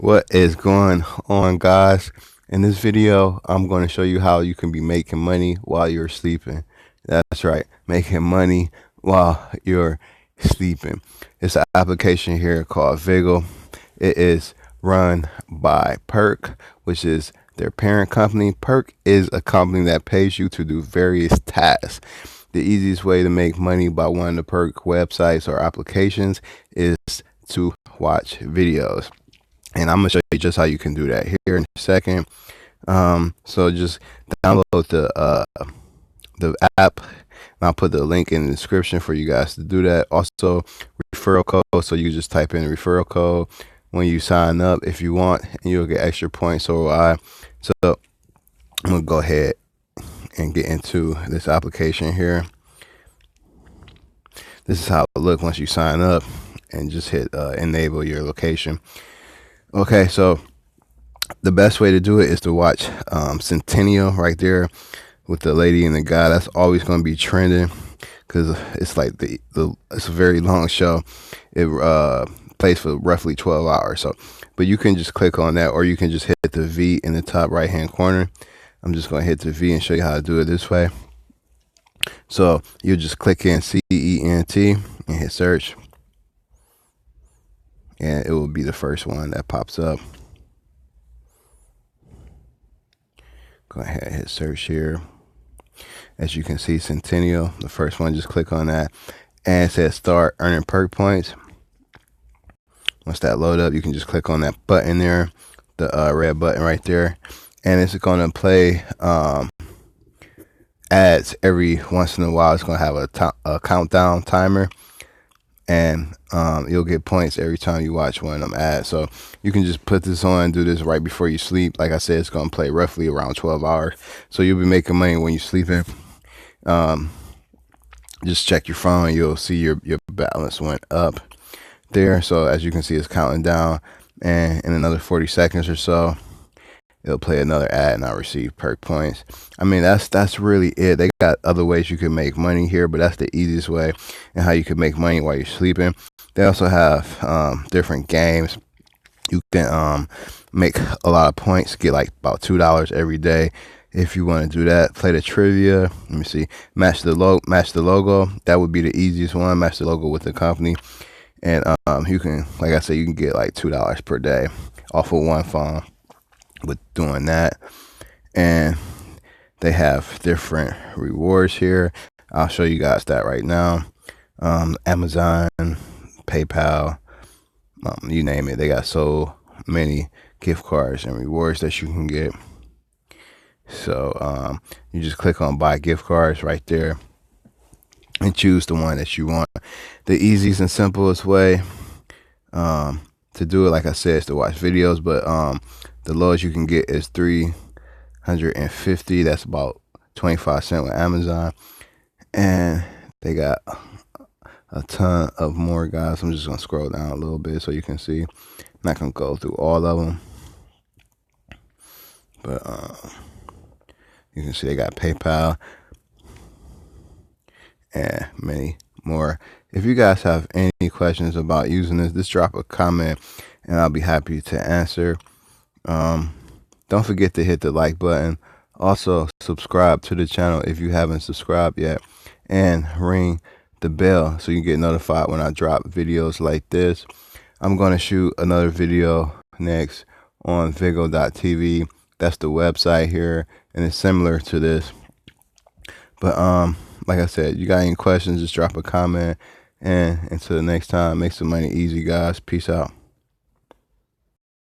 What is going on, guys? In this video, I'm going to show you how you can be making money while you're sleeping. That's right, making money while you're sleeping. It's an application here called Viggle. It is run by Perk, which is their parent company. Perk is a company that pays you to do various tasks. The easiest way to make money by one of the Perk websites or applications is to watch videos. And I'm gonna show you just how you can do that here in a second. So just download the app, and I'll put the link in the description for you guys to do that. Also, referral code. So you just type in referral code when you sign up if you want, and you'll get extra points. So will I. So I'm gonna go ahead and get into this application here. This is how it looks once you sign up, and just hit enable your location. Okay, so the best way to do it is to watch Centennial right there with the lady and the guy. That's always going to be trending because it's like it's a very long show. It plays for roughly 12 hours. So, but you can just click on that, or you can just hit the V in the top right hand corner. I'm just going to hit the V and show you how to do it this way. So you just click in CENT and hit search, and it will be the first one that pops up. Go ahead and hit search here. As you can see, Centennial, the first one, just click on that, and it says start earning perk points. Once that load up, you can just click on that button there, the red button right there, and it's going to play ads every once in a while. It's going to have a countdown timer, and you'll get points every time you watch one of them ads. So you can just put this on and do this right before you sleep. Like I said, it's going to play roughly around 12 hours. So you'll be making money when you're sleeping. Just check your phone. You'll see your balance went up there. So as you can see, it's counting down. And in another 40 seconds or so, it'll play another ad and I'll receive perk points. I mean, that's really it. They got other ways you can make money here, but that's the easiest way and how you can make money while you're sleeping. They also have different games. You can make a lot of points, get like about $2 every day. If you want to do that, play the trivia. Let me see. Match the logo. That would be the easiest one. Match the logo with the company. And you can, like I said, you can get like $2 per day off of one phone with doing that. And they have different rewards here. I'll show you guys that right now. Amazon, PayPal, you name it. They got so many gift cards and rewards that you can get. So you just click on buy gift cards right there and choose the one that you want. The easiest and simplest way to do it, like I said, is to watch videos, but the lowest you can get is 350. That's about 25 cents with Amazon. And they got a ton of more, guys. I'm just going to scroll down a little bit so you can see. I'm not going to go through all of them. But you can see they got PayPal and many more. If you guys have any questions about using this, just drop a comment and I'll be happy to answer. Don't forget to hit the like button. Also, subscribe to the channel if you haven't subscribed yet, and ring the bell so you get notified when I drop videos like this. I'm going to shoot another video next on Viggle.tv. That's the website here, and it's similar to this. But like I said, you got any questions, just drop a comment. And until the next time, make some money easy, guys. Peace out.